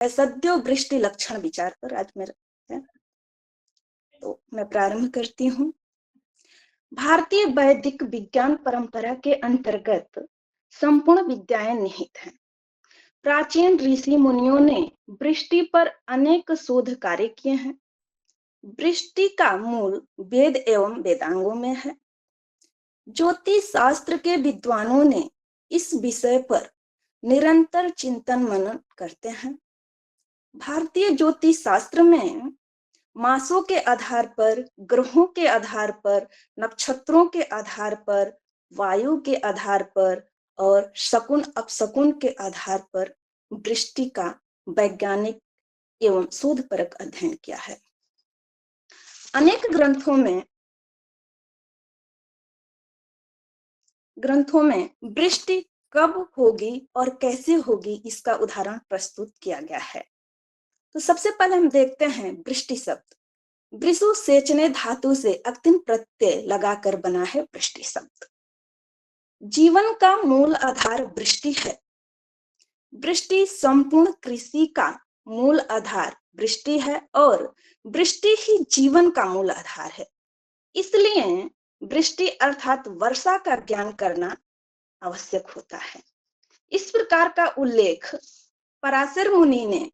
सद्यो वृष्टि लक्षण विचार पर आज मेरा है, तो मैं प्रारंभ करती हूँ। भारतीय वैदिक विज्ञान परंपरा के अंतर्गत संपूर्ण विद्याएं निहित हैं। प्राचीन ऋषि मुनियों ने वृष्टि पर अनेक शोध कार्य किए हैं। वृष्टि का मूल वेद एवं वेदांगों में है। ज्योतिष शास्त्र के विद्वानों ने इस विषय पर निरंतर चिंतन मनन करते हैं। भारतीय ज्योतिष शास्त्र में मासों के आधार पर, ग्रहों के आधार पर, नक्षत्रों के आधार पर, वायु के आधार पर और शकुन अपशकुन के आधार पर वृष्टि का वैज्ञानिक एवं शोधपरक अध्ययन किया है। अनेक ग्रंथों में वृष्टि कब होगी और कैसे होगी इसका उदाहरण प्रस्तुत किया गया है। तो सबसे पहले हम देखते हैं वृष्टि शब्द। वृषु सेचने धातु से अक्तिन प्रत्यय लगाकर बना है वृष्टि शब्द। जीवन का मूल आधार वृष्टि है। वृष्टि संपूर्ण कृषि का मूल आधार वृष्टि है और वृष्टि ही जीवन का मूल आधार है। इसलिए वृष्टि अर्थात वर्षा का ज्ञान करना आवश्यक होता है। इस प्रकार का उल्लेख पराशर मुनि ने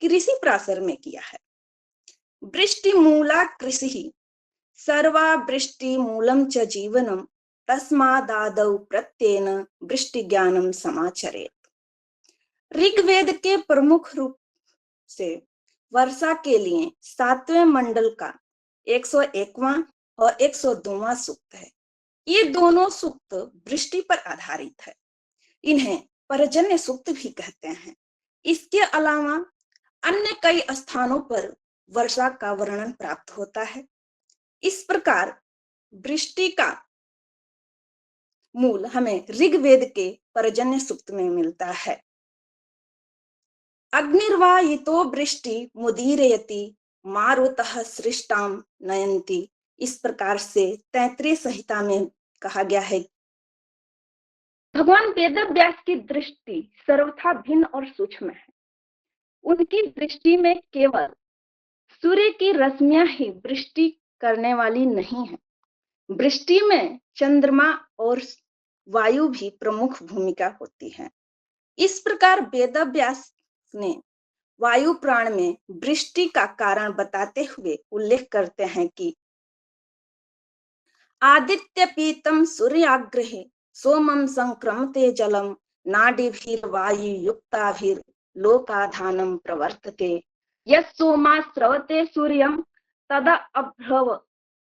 कृषि प्राशर में किया है। वृष्टि मूला कृषि सर्वा वृष्टि मूलम च जीवनम तस्मादादौ प्रत्येन वृष्टि ज्ञानम समाचरेत। ऋग्वेद के प्रमुख रूप से वर्षा के लिए 7वें मंडल का 101वां और 102वां सूक्त है। ये दोनों सूक्त वृष्टि पर आधारित है। इन्हें पर्जन्य सूक्त भी कहते हैं। इसके अलावा अन्य कई स्थानों पर वर्षा का वर्णन प्राप्त होता है। इस प्रकार वृष्टि का मूल हमें ऋग्वेद के पर्जन्य सूक्त में मिलता है। अग्निर्वायितो वृष्टि मुदीरयति मारुतः सृष्टाम नयन्ति। इस प्रकार से तैत्तिरीय संहिता में कहा गया है। भगवान वेदव्यास की दृष्टि सर्वथा भिन्न और सूक्ष्म है। उनकी दृष्टि में केवल सूर्य की रश्मियां ही वृष्टि करने वाली नहीं है। वृष्टि में चंद्रमा और वायु भी प्रमुख भूमिका होती है। इस प्रकार वेदव्यास ने वायु प्राण में वृष्टि का कारण बताते हुए उल्लेख करते हैं कि आदित्य पीतम सूर्याग्रहे सोमम संक्रमते जलम नाडीभिर वायु युक्ताभिर लोकाधानम प्रवर्तते यस्सोमा स्रवते सूर्यम तदा अभ्रव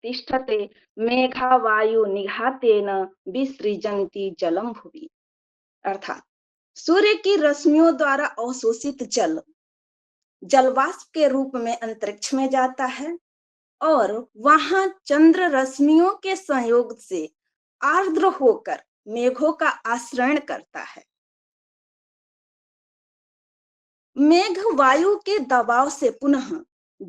तिष्ठते मेघा वायु निघातेन विसृजन्ति जलम भुवि। अर्थात सूर्य की रश्मियों द्वारा अवशोषित जल जलवाष्प के रूप में अंतरिक्ष में जाता है और वहां चंद्र रश्मियों के संयोग से आर्द्र होकर मेघों का आश्रयण करता है। मेघ वायु के दबाव से पुनः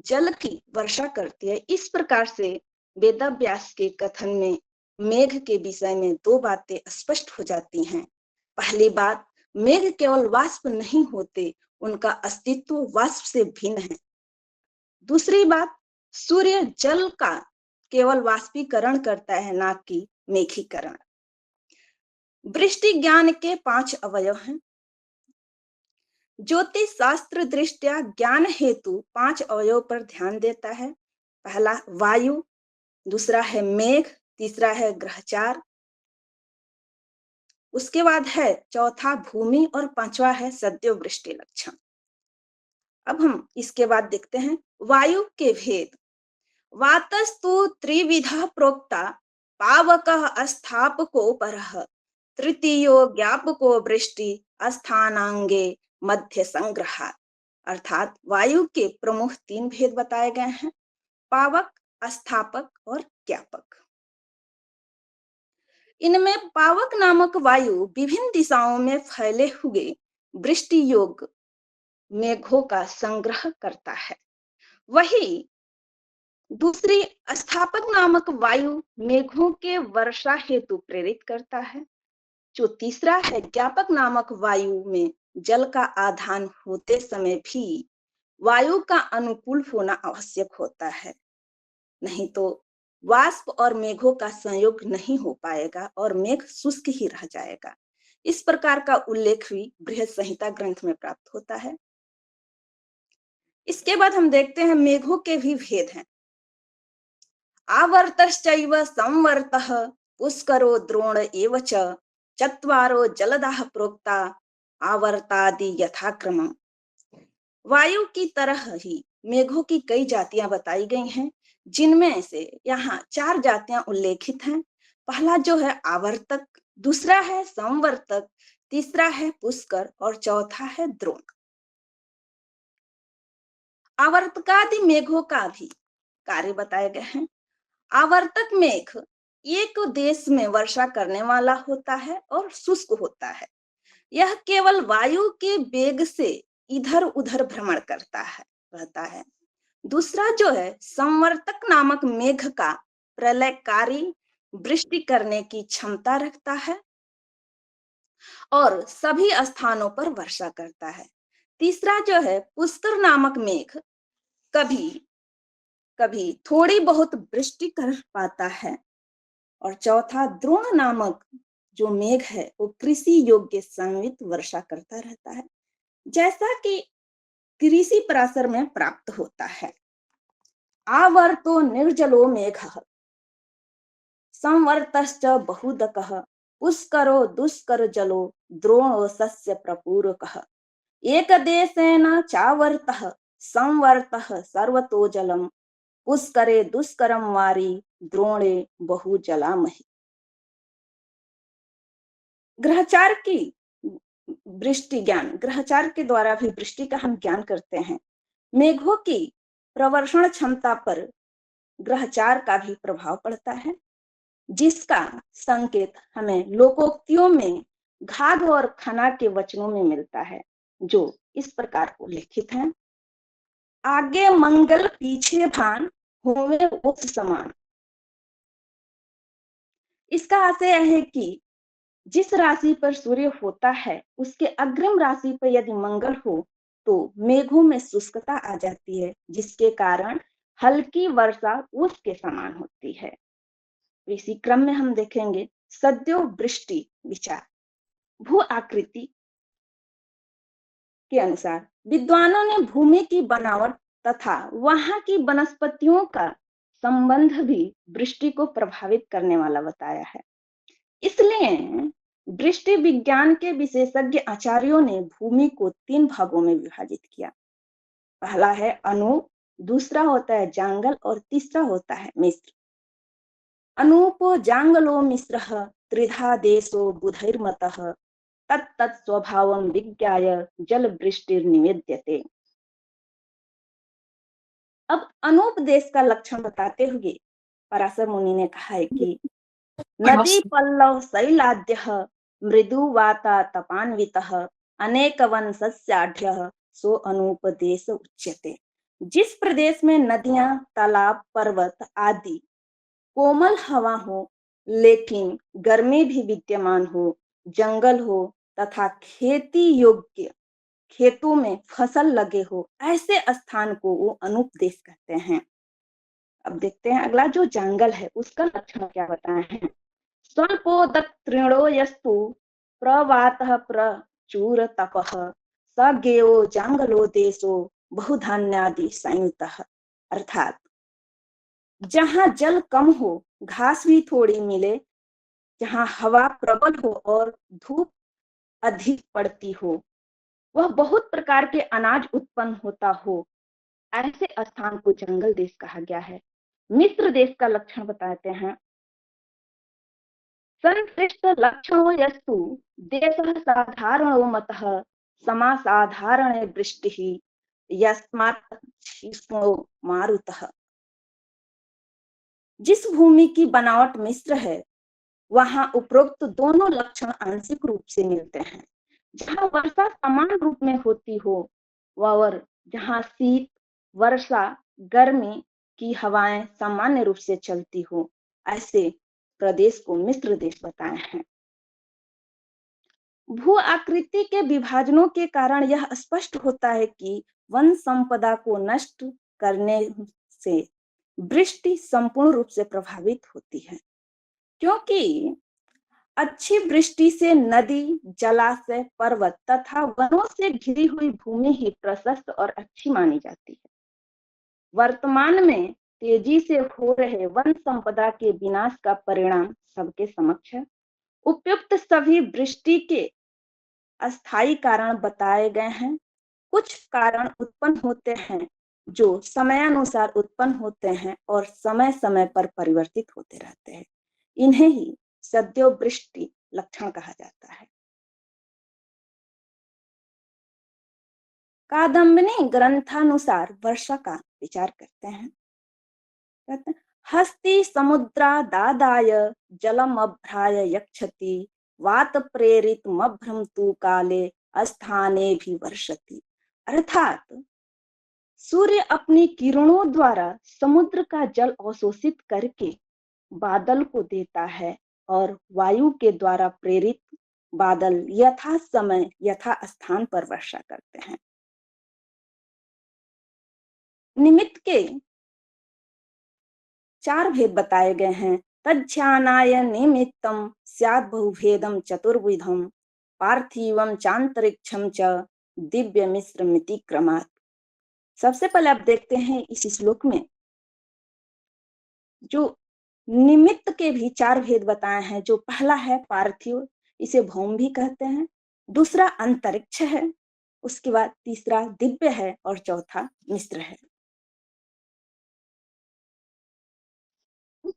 जल की वर्षा करती है। इस प्रकार से वेदव्यास के कथन में मेघ के विषय में दो बातें स्पष्ट हो जाती हैं। पहली बात, मेघ केवल वाष्प नहीं होते, उनका अस्तित्व वाष्प से भिन्न है। दूसरी बात, सूर्य जल का केवल वाष्पीकरण करता है, ना कि मेघीकरण। वृष्टि ज्ञान के 5 अवयव हैं। ज्योतिष शास्त्र दृष्टया ज्ञान हेतु 5 अवयव पर ध्यान देता है। पहला वायु, दूसरा है मेघ, तीसरा है ग्रहचार, उसके बाद है चौथा भूमि और पांचवा है सद्यो वृष्टि लक्षण। अब हम इसके बाद देखते हैं वायु के भेद। वातस्तु त्रिविधा प्रोक्ता पावकः अस्थापको परः तृतीयो ज्ञापको वृष्टि अस्थानांगे मध्य संग्रहात्। अर्थात वायु के प्रमुख 3 भेद बताए गए हैं, पावक, अस्थापक और ज्ञापक। इनमें पावक नामक वायु विभिन्न दिशाओं में फैले हुए वृष्टि योग मेघों का संग्रह करता है। वही दूसरी अस्थापक नामक वायु मेघों के वर्षा हेतु प्रेरित करता है। जो तीसरा है ज्ञापक नामक वायु में जल का आधान होते समय भी वायु का अनुकूल होना आवश्यक होता है, नहीं तो वाष्प और मेघों का संयोग नहीं हो पाएगा और मेघ शुष्क ही रह जाएगा। इस प्रकार का उल्लेख भी बृहद संहिता ग्रंथ में प्राप्त होता है। इसके बाद हम देखते हैं मेघों के भी भेद हैं। आवर्तश्चैव संवर्तः पुष्करो द्रोण एव च चत्वारो जलदाः प्रोक्ता आवर्तादि यथाक्रमम्। वायु की तरह ही मेघों की कई जातियां बताई गई हैं, जिनमें से यहाँ 4 जातियां उल्लेखित हैं। पहला जो है आवर्तक, दूसरा है संवर्तक, तीसरा है पुष्कर और चौथा है द्रोण। आवर्तकादि मेघों का भी कार्य बताए गए हैं। आवर्तक मेघ एक देश में वर्षा करने वाला होता है और शुष्क होता है। यह केवल वायु के वेग से इधर उधर भ्रमण करता है रहता है। दूसरा जो है संवर्तक नामक मेघ का प्रलयकारी वृष्टि करने की क्षमता रखता है और सभी स्थानों पर वर्षा करता है। तीसरा जो है पुष्कर नामक मेघ कभी कभी थोड़ी बहुत वृष्टि कर पाता है। और चौथा द्रोण नामक जो मेघ है वो कृषि योग्य संवित वर्षा करता रहता है, जैसा कि कृषि पराशर में प्राप्त होता है। आवर्तो निर्जलो मेघः संवर्तश्च बहुदकः पुष्करो दुष्कर जलो द्रोणो सस्य प्रपूरकः एकदेशेन चावर्तः संवर्तः सर्वतो जलम पुष्करे दुष्करम वारी द्रोणे बहु जलामहि। ग्रहचार की वृष्टि ज्ञान, ग्रहचार के द्वारा भी वृष्टि का हम ज्ञान करते हैं। मेघों की प्रवर्षण क्षमता पर ग्रहचार का भी प्रभाव पड़ता है, जिसका संकेत हमें लोकोक्तियों में घाघ और खना के वचनों में मिलता है, जो इस प्रकार उल्लेखित हैं। आगे मंगल पीछे भान होवे उस समान। इसका आशय है कि जिस राशि पर सूर्य होता है उसके अग्रिम राशि पर यदि मंगल हो तो मेघों में शुष्कता आ जाती है, जिसके कारण हल्की वर्षा उसके समान होती है। इसी क्रम में हम देखेंगे सद्यो वृष्टि विचार। भू आकृति के अनुसार विद्वानों ने भूमि की बनावट तथा वहां की वनस्पतियों का संबंध भी वृष्टि को प्रभावित करने वाला बताया है। इसलिए वृष्टि विज्ञान के विशेषज्ञ आचार्यों ने भूमि को 3 भागों में विभाजित किया। पहला है अनूप, दूसरा होता है जांगल और तीसरा होता है मिश्र। अनूपो जांगलो मिश्रः त्रिधा देशो बुधैर्मतः तत्तत् स्वभावं विज्ञाय जल वृष्टिर्निवेद्यते। अब अनूप देश का लक्षण बताते हुए पराशर मुनि ने कहा है कि नदी पल्लव शैलाद्यः मृदु वाता तपान्वितः अनेकवन सस्याढ्यः सो अनूप देश उच्यते। जिस प्रदेश में नदियां, तालाब, पर्वत आदि कोमल हवा हो लेकिन गर्मी भी विद्यमान हो, जंगल हो तथा खेती योग्य खेतों में फसल लगे हो, ऐसे स्थान को वो अनूप देश कहते हैं। अब देखते हैं अगला जो जंगल है उसका लक्षण क्या बताए हैं। स्वल्पोदक तृणो यस्तु प्रवातः प्रचुर तपः स गेयो जंगलो देशो बहुधान्यादि संयुतः। अर्थात जहाँ जल कम हो, घास भी थोड़ी मिले, जहाँ हवा प्रबल हो और धूप अधिक पड़ती हो, वह बहुत प्रकार के अनाज उत्पन्न होता हो, ऐसे स्थान को जंगल देश कहा गया है। मिस्र देश का लक्षण बताते हैं। संश्लिष्ट लक्षणो यस्तु देशः साधारणो मतः समासाधारणे वृष्टिः यस्मात् शिष्णो मारुतः। जिस भूमि की बनावट मिश्र है वहां उपरोक्त दोनों लक्षण आंशिक रूप से मिलते हैं। जहां वर्षा समान रूप में होती हो और जहां शीत, वर्षा, गर्मी की हवाएं सामान्य रूप से चलती हो, ऐसे प्रदेश को मिश्र देश बताए हैं। भू आकृति के विभाजनों के कारण यह स्पष्ट होता है कि वन संपदा को नष्ट करने से वृष्टि संपूर्ण रूप से प्रभावित होती है, क्योंकि अच्छी वृष्टि से नदी, जलाशय, पर्वत तथा वनों से घिरी हुई भूमि ही प्रशस्त और अच्छी मानी जाती है। वर्तमान में तेजी से हो रहे वन संपदा के विनाश का परिणाम सबके समक्ष है। उपयुक्त सभी वृष्टि के अस्थायी कारण बताए गए हैं। कुछ कारण उत्पन्न होते हैं जो समयानुसार उत्पन्न होते हैं और समय समय पर परिवर्तित होते रहते हैं। इन्हें ही सद्योवृष्टि लक्षण कहा जाता है। कादम्बिनी ग्रंथानुसार वर्षा का विचार करते हैं। कहते हैं, हस्ति समुद्रादादाय जलमभ्राय यक्षति वात प्रेरित मभ्रम तु काले अस्थाने भी वर्षति। अर्थात सूर्य अपनी किरणों द्वारा समुद्र का जल अवशोषित करके बादल को देता है और वायु के द्वारा प्रेरित बादल यथा समय यथा स्थान पर वर्षा करते हैं। निमित्त के चार भेद बताए गए हैं। तज्ज्ञानाय निमित्तम स्यात् बहुभेदम चतुर्विधम पार्थिवम चांतरिक्षम च दिव्य मिश्रमिति क्रमात्। सबसे पहले आप देखते हैं इस श्लोक में जो निमित्त के भी चार भेद बताए हैं। जो पहला है पार्थिव, इसे भौम भी कहते हैं। दूसरा अंतरिक्ष है, उसके बाद तीसरा दिव्य है और चौथा मिश्र है।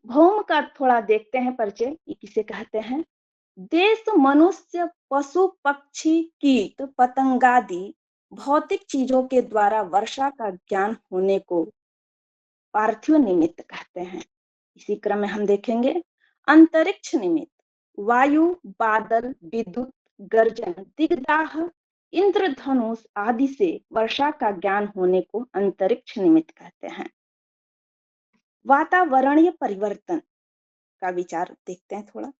भौम का थोड़ा देखते हैं परिचय, ये किसे कहते हैं। देश, मनुष्य, पशु, पक्षी, कीट, पतंगादि भौतिक चीजों के द्वारा वर्षा का ज्ञान होने को पार्थिव निमित्त कहते हैं। इसी क्रम में हम देखेंगे अंतरिक्ष निमित्त। वायु, बादल, विद्युत, गर्जन, दिगदाह, इंद्रधनुष आदि से वर्षा का ज्ञान होने को अंतरिक्ष निमित्त कहते हैं। वातावरणीय परिवर्तन का विचार देखते हैं थोड़ा।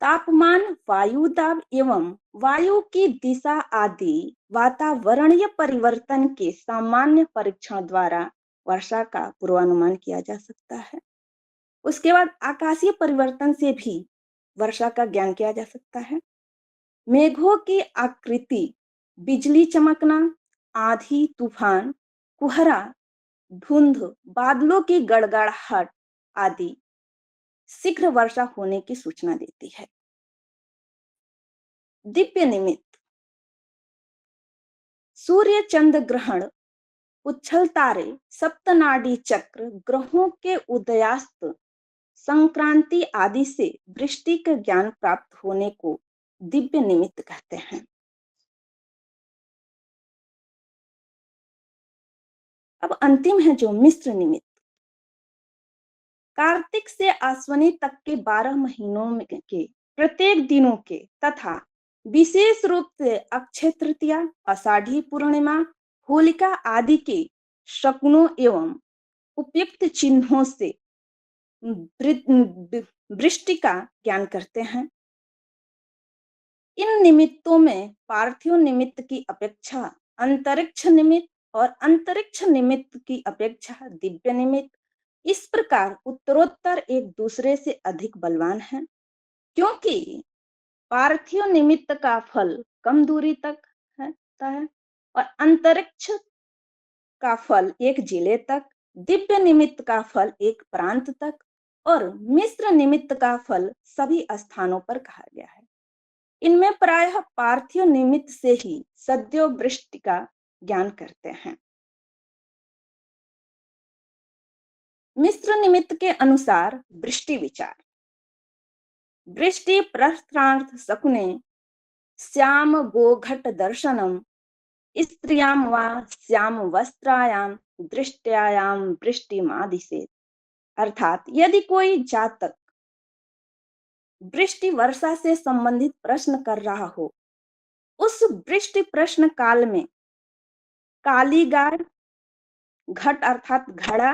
तापमान, वायु दाब एवं वायु की दिशा आदि वातावरणीय परिवर्तन के सामान्य परीक्षण द्वारा वर्षा का पूर्वानुमान किया जा सकता है। उसके बाद आकाशीय परिवर्तन से भी वर्षा का ज्ञान किया जा सकता है। मेघों की आकृति, बिजली चमकना, आंधी, तूफान, कुहरा, धुंध, बादलों की गड़गड़ाहट आदि शीघ्र वर्षा होने की सूचना देती है। दिव्य निमित्त, सूर्य चंद्र ग्रहण, उच्छल तारे, सप्तनाडी चक्र, ग्रहों के उदयास्त, संक्रांति आदि से वृष्टि का ज्ञान प्राप्त होने को दिव्य निमित्त कहते हैं। अब अंतिम है जो मिश्र निमित्त। कार्तिक से आश्विनी तक के 12 महीनों में के प्रत्येक दिनों के तथा विशेष रूप से अक्षय तृतीया, आषाढ़ी पूर्णिमा, होलिका आदि के शकुनों एवं उपयुक्त चिन्हों से वृष्टि का ज्ञान करते हैं। इन निमित्तों में पार्थिव निमित्त की अपेक्षा अंतरिक्ष निमित्त और अंतरिक्ष निमित्त की अपेक्षा दिव्य निमित्त इस प्रकार उत्तरोत्तर एक दूसरे से अधिक बलवान है, क्योंकि पार्थिव निमित्त का फल कम दूरी तक होता है और अंतरिक्ष का फल एक जिले तक, दिव्य निमित्त का फल एक प्रांत तक और मिश्र निमित्त का फल सभी स्थानों पर कहा गया है। इनमें प्रायः पार्थिव निमित्त से ही सद्यो वृष्टि का ज्ञान करते हैं। मिश्र निमित्त के अनुसार वृष्टि विचार। वृष्टि प्रस्थार्थ शकुने श्याम गोघट दर्शनम स्त्रियां वा श्याम वस्त्रायां दृष्टयायां वृष्टिमादिशेत्। अर्थात यदि कोई जातक वृष्टि वर्षा से संबंधित प्रश्न कर रहा हो, उस वृष्टि प्रश्न काल में काली गाय, घट अर्थात घड़ा,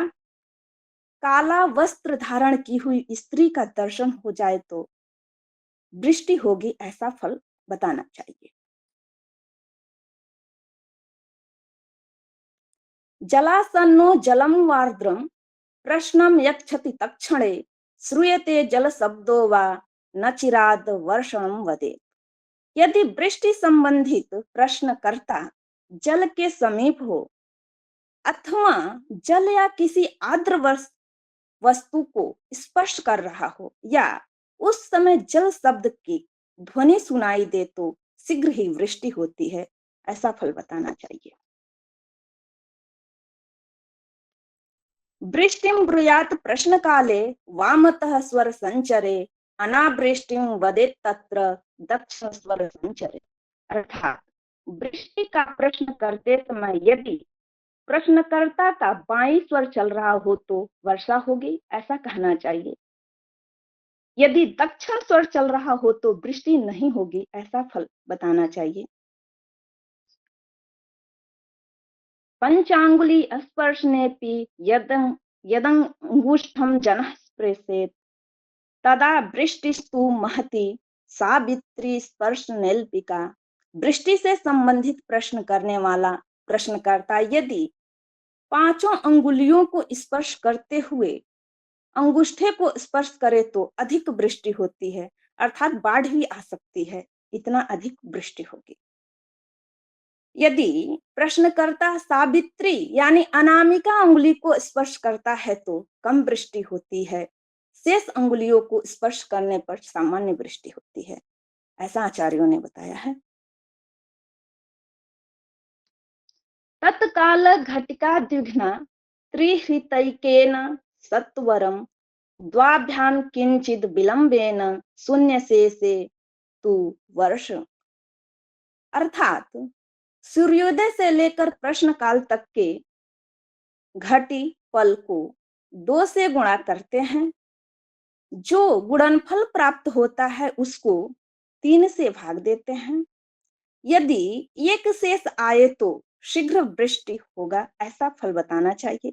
काला वस्त्र धारण की हुई स्त्री का दर्शन हो जाए तो वृष्टि होगी ऐसा फल बताना चाहिए। जलासन्नो जलम वार्द्रम प्रश्नम यच्छति तत्क्षणे श्रूयते जल शब्दो वा न चिराद वर्षणम वदेत्। यदि वृष्टि संबंधित प्रश्नकर्ता जल के समीप हो अथवा जल या किसी आर्द्र वस्तु को स्पर्श कर रहा हो या उस समय जल शब्द की ध्वनि सुनाई दे तो शीघ्र ही वृष्टि होती है ऐसा फल बताना चाहिए। वृष्टिम ब्रूयात प्रश्न काले वामतः स्वर संचरे अनावृष्टिम वदेत तत्र दक्षिण स्वर संचरे। अर्थात वृष्टि का प्रश्न करते समय यदि प्रश्नकर्ता का बाईं स्वर चल रहा हो तो वर्षा होगी ऐसा कहना चाहिए। यदि दक्षिण स्वर चल रहा हो तो वृष्टि नहीं होगी ऐसा फल बताना चाहिए। पंचांगुली स्पर्शनेपि यदंगुष्ठम जनः स्पृशेत् तदा वृष्टिस्तु महति सावित्री स्पर्शनेल्पिका। वृष्टि से संबंधित प्रश्न करने वाला प्रश्नकर्ता यदि पांचों अंगुलियों को स्पर्श करते हुए अंगूठे को स्पर्श करे तो अधिक वृष्टि होती है अर्थात बाढ़ भी आ सकती है, इतना अधिक वृष्टि होगी। यदि प्रश्नकर्ता सावित्री यानी अनामिका अंगुली को स्पर्श करता है तो कम वृष्टि होती है, शेष अंगुलियों को स्पर्श करने पर सामान्य वृष्टि होती है ऐसा आचार्यों ने बताया है। तत्काल घटिका द्विघ्ना त्रिहृतैकेन सत्वरम द्वाभ्याम किंचित विलंबेन शून्य से तु वर्ष। अर्थात सूर्योदय से लेकर प्रश्न काल तक के घटी पल को 2 से गुणा करते हैं, जो गुणनफल प्राप्त होता है उसको 3 से भाग देते हैं। यदि एक शेष आए तो शीघ्र वृष्टि होगा ऐसा फल बताना चाहिए।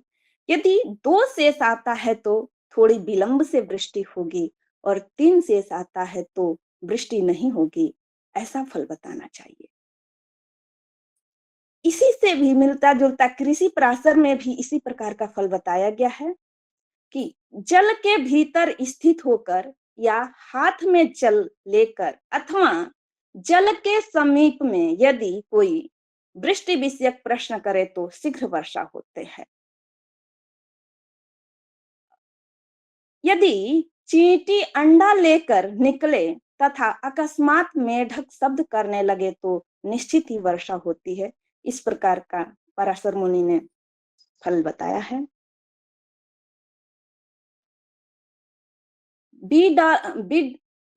यदि 2 शेष आता है तो थोड़ी विलंब से वृष्टि होगी और 3 शेष आता है तो वृष्टि नहीं होगी ऐसा फल बताना चाहिए। इसी से भी मिलता जुलता कृषि पराशर में भी इसी प्रकार का फल बताया गया है कि जल के भीतर स्थित होकर या हाथ में जल लेकर अथवा जल के समीप में यदि कोई वृष्टि विषयक प्रश्न करे तो शीघ्र वर्षा होते हैं। यदि चींटी अंडा लेकर निकले तथा अकस्मात मेढक शब्द करने लगे तो निश्चित ही वर्षा होती है, इस प्रकार का पराशर मुनि ने फल बताया है।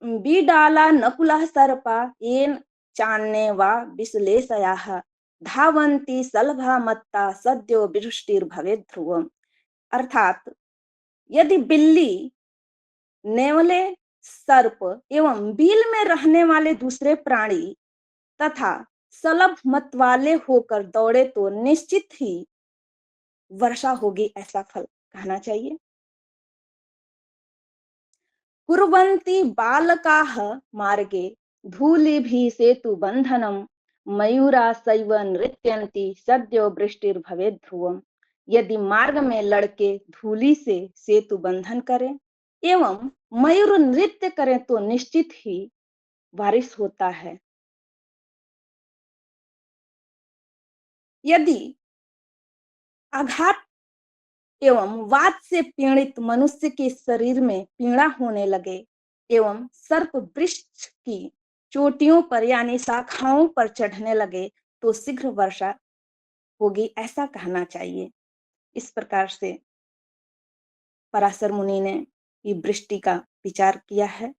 बीडाला नकुला सर्पा येन चान्ने वा विश्लेषयाः धावन्ति सलभा मत्ता सद्यो वृष्टिर्भवेत् ध्रुवम्। अर्थात यदि बिल्ली, नेवले, सर्प एवं बिल में रहने वाले दूसरे प्राणी तथा सलभ मत वाले होकर दौड़े तो निश्चित ही वर्षा होगी ऐसा फल कहना चाहिए। कुर्वन्ति बालकाः मार्गे धूलिभिः सेतुबन्धनं मयूरासैव नृत्यन्ति सद्यो वृष्टिर्भवेत् ध्रुवम्। यदि मार्ग में लड़के धूलि से सेतु बंधन करें एवं मयूर नृत्य करें तो निश्चित ही बारिश होता है। यदि आघात एवं वात से पीड़ित मनुष्य के शरीर में पीड़ा होने लगे एवं सर्प वृक्ष की चोटियों पर यानी शाखाओं पर चढ़ने लगे तो शीघ्र वर्षा होगी ऐसा कहना चाहिए। इस प्रकार से पराशर मुनि ने ये वृष्टि का विचार किया है।